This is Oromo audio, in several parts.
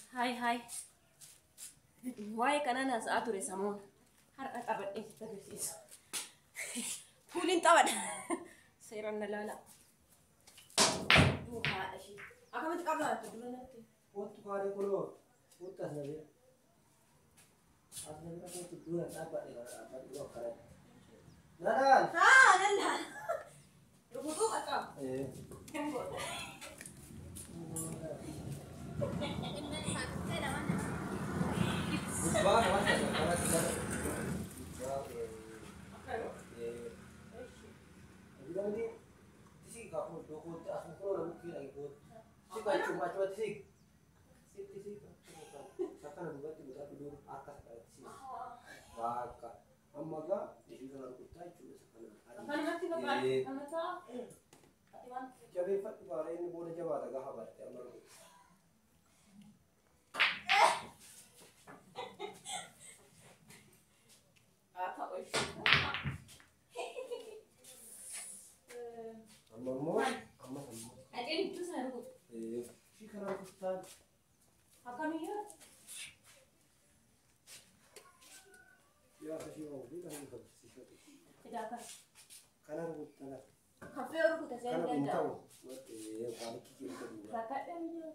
Hai hai. Waa'ee kana naasa'aa ture samoon. Har'a qabadhee sitti agarsiisa. Fuuliin xawadha. Seeraan na laala. Haadha ishee. Akkamitti qablaatu dura natti? Kootu kaaree kuloo. Kootu as nabee. As nabee kootu dura dhaabbadhe dhaabbadhe yoo akkana. Nadaan. Haa lalaan. Rukutuu akka. Gubbaa kawan kana kita. Bilang ni tisik kamu doko as mukul lalu kira ikut. Si kacau macam tisik. Tisik. Sekarang buat tiba tidur atas kayak tisik. Baka. Amaga ini kalau kita cuma sekarang. Kan mati bapak. Kan tak. Atiwan. Jadi fat bara ini boleh jawab agak habar. Amaga. Amor, amor. Adik itu saya rukut. Si kana rukutan. Akan iya. Ya kasi mau kita ini kan si siapa. Tidak akan. Kana rukutan. Kafe rukut saya Kana tidak. bintang. Balik kiri ke dua. Kakak yang dia.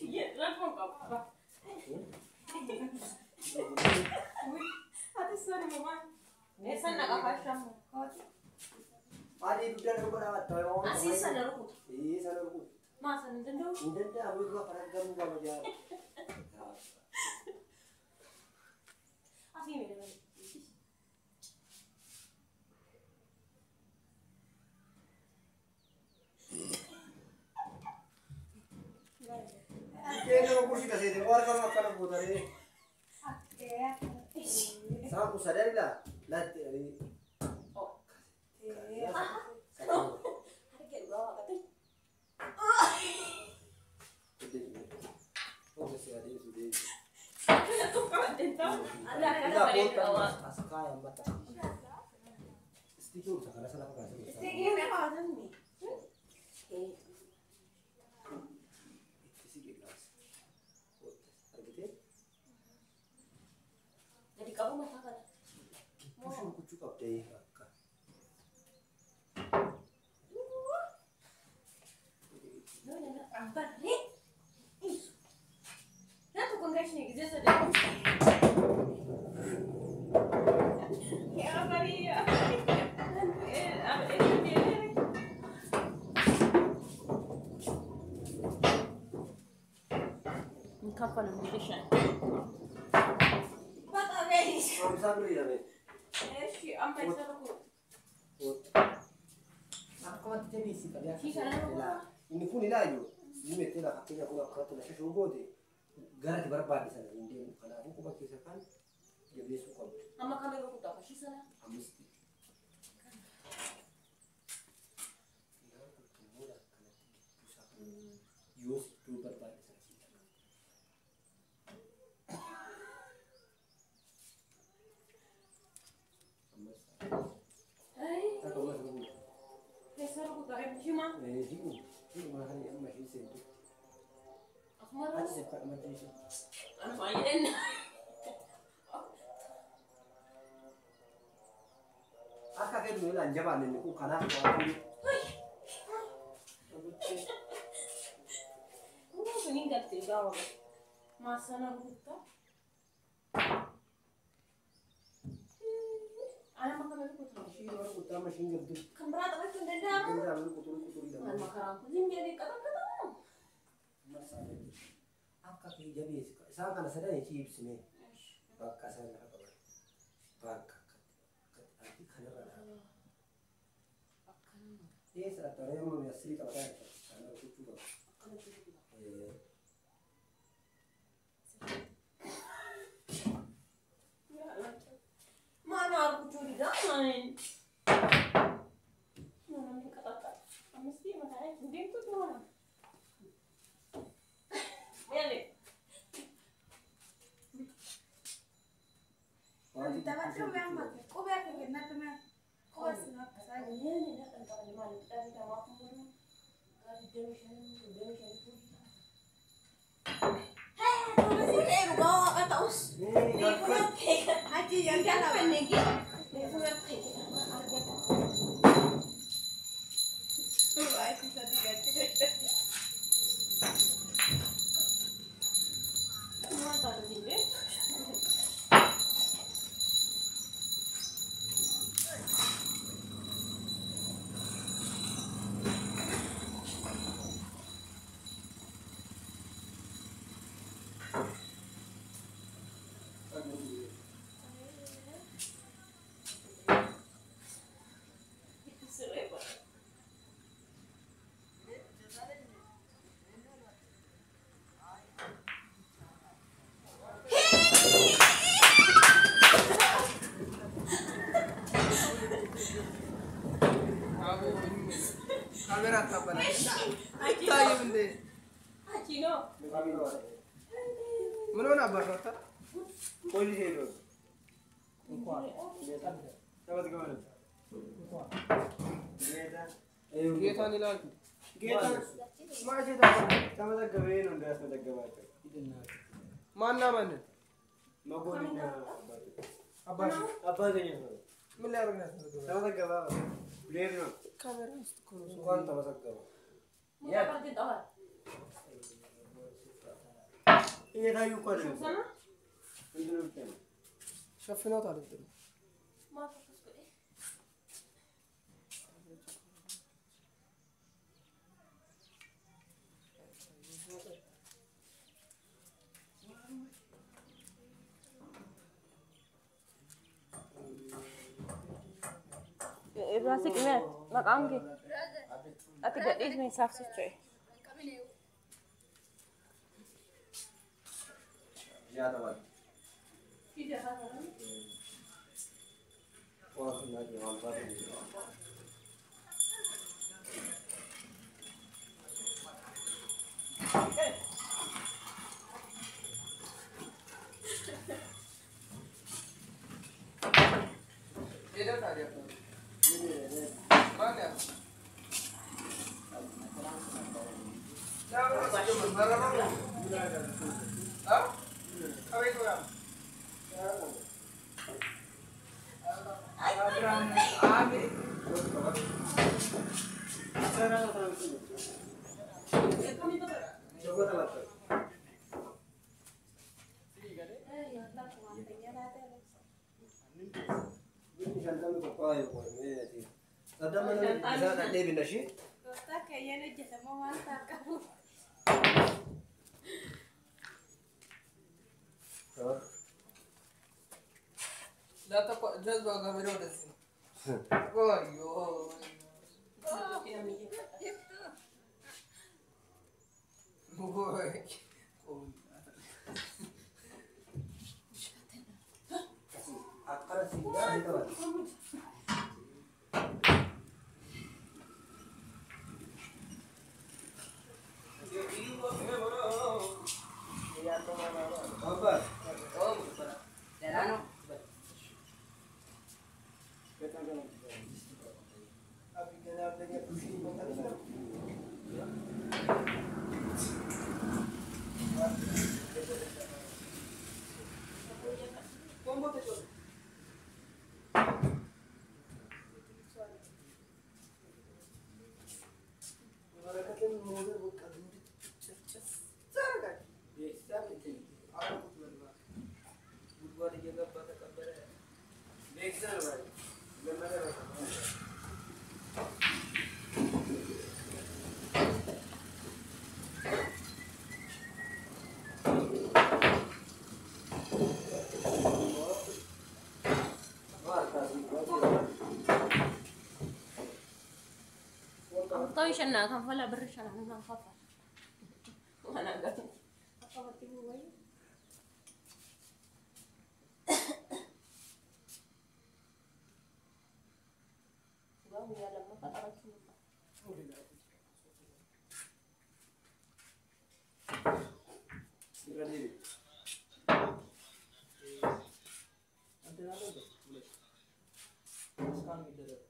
Iya, langsung apa? Hati sorry mama. Esa nak apa sama? Adi udah rukun awat tahu. Asih sana rukut. Iya sana rukun. Masa nintendo? Indah dah aku juga pernah kamu kamu jalan. Asih mana? Kayaknya kursi kasih deh. Orang kalau makan aku tadi. Sama sadari lah. Nanti hari. Oh. Sekarang. Harga berapa kata? Oh masih ada sudah. Aku kawan tentang. Ada Tidak kata pun pada awal. asaka yang mata. Stiker sekarang salah apa kasih. Ini apa ada ni? Jadi kamu masakan? Pusing ku cukup deh kakak. No, no, ambar ni. Nah, tu kongresnya gitu saja. Ya apa dia? Kapan bisa? Kamu sabar ya be. Si ampai sana ku. Aku mati jadi sih kalian. Si sana ku. Ini pun ini aja. Ini meter lah katanya aku nak kata nak sesuatu deh. Gara di berapa di sana ini karena aku pakai sekan dia bisa suka. Ama kami ku tak si sana. Mesti. Ya aku tunggu lah karena pusat. Yus tu berapa di sana. Aku masuk dulu. Besar ku tak cuma. Ini mahal yang masih sentuh. Aku mau. Aja cepat mati sih. Anu main. Aka kayak dulu lah jaman ini ku karena aku. Ini meninggal tiga orang. Masa nak buta? Anak makan dulu putra. Si orang utama sih ngerti. Kamera tak macam dendam. Kita lalu kutur dah. Anak makan aku sini jadi kata-kata. Masalah. Aka kayak jadi saya kan sadar ya chips nih. Baka sana apa? Baka. Nanti kan ada. Yes, atau yang mau asli tak ada. Karena aku juga. Mana aku curi jangan. Mana ni kata-kata. Mesti makanya dia tu tuan. Ya ni. Kita kan cuma yang mak, kau biar kita nak cuma, kau asal nak pasal. Ini nak antara Kamera apa nih? Tahu bende. Mana nak berkata? Polis itu. Dapat kemana? Kita ni lagi. Kita masih dapat. Sama tak gawe nunda sama tak gawe. Mana mana? Magoni na. Apa ni? Milar na. Sama tak gawe. Beli no. Kamera sukan sama tak gawe. Ya. Ini dah yuk kau ni. Ini tu. Shafina tak ada tu. Rasik ni, nak angge. Ati gadis ni sakit cuy. Ya teman. Wah, lagi mantap ini. Ini dah ada. Mana? Jangan baju berbarang. Hah? Kau itu kan? Abram, Abi. Sekarang apa itu? Coba telat. Ini jangan lupa ya, ini. Ada mana bisa ada benda sih? Kota kayaknya aja sama mata kamu. Data kok jelas baga bero dah sih. Oh yo. Boy. Akar sih dah itu. Apa? Oh, bukan. Jangan. Abi kenal dengan pusing banget. Kombo tu. Mereka kan model bukan cerdas. Sangat. Biasa betul. Aku tu berbuat. Berbuat dia dapat kabar. Biasa lah. Lembaga. Tahu siya kan wala bersya na nang kapal. Wala ganun. Kapawati mo ba yun? Diba, may alam mo, patarang sinupa. Sira diri. Ante na ba? Boleh. Sekarang kita dah.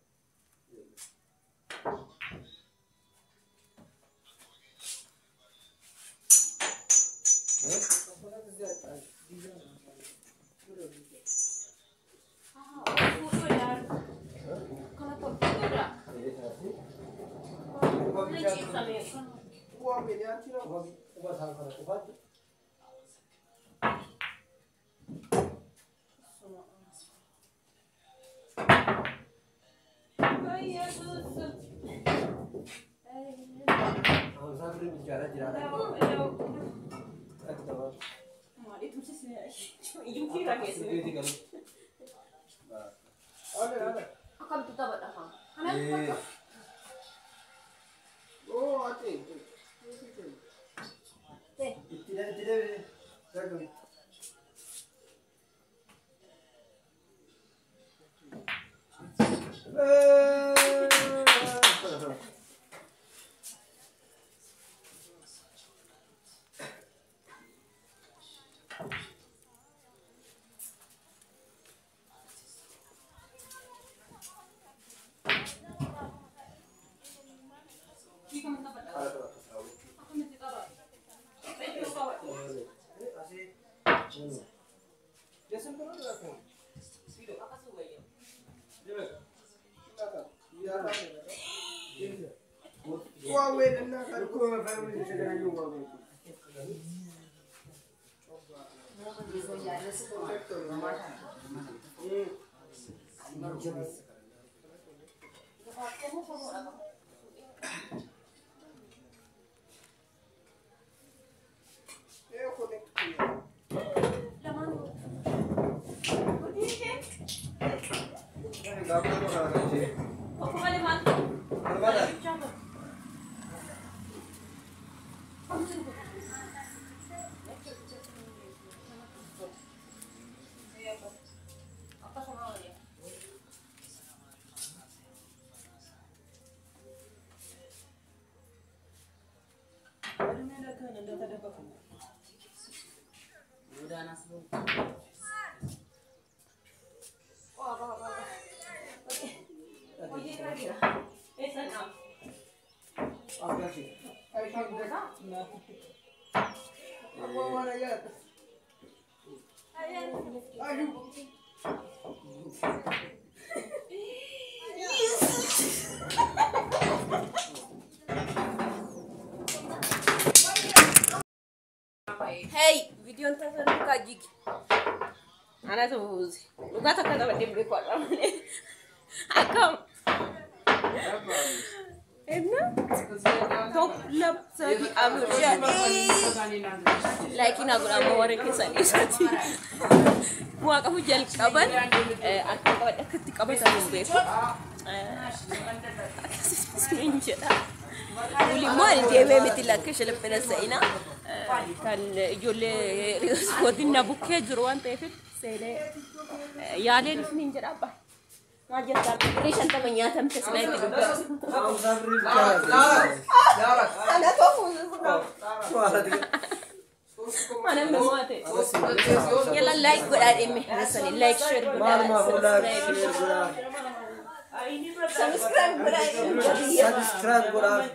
Hey, video nta sana kajiki. Ana tuuzi. Ugata kada badimbe kwa ramane. Akam. Enna? Top lab sabi amurja. Like ina gura maware kisani isati. Wa kamu jal kaban akam kabat akati kabat sambe. Minja. Uli mari debe mitila kishale penasina. Kan jolle riskodina bukke jurwan tefit sele yale nifnin jaraba ma jetta rishan tamanya tam tesnai tibuka ana tofu ana memate yalla like good at me listen like share good subscribe good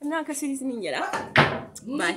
Nah, kasih sini ya. Bye.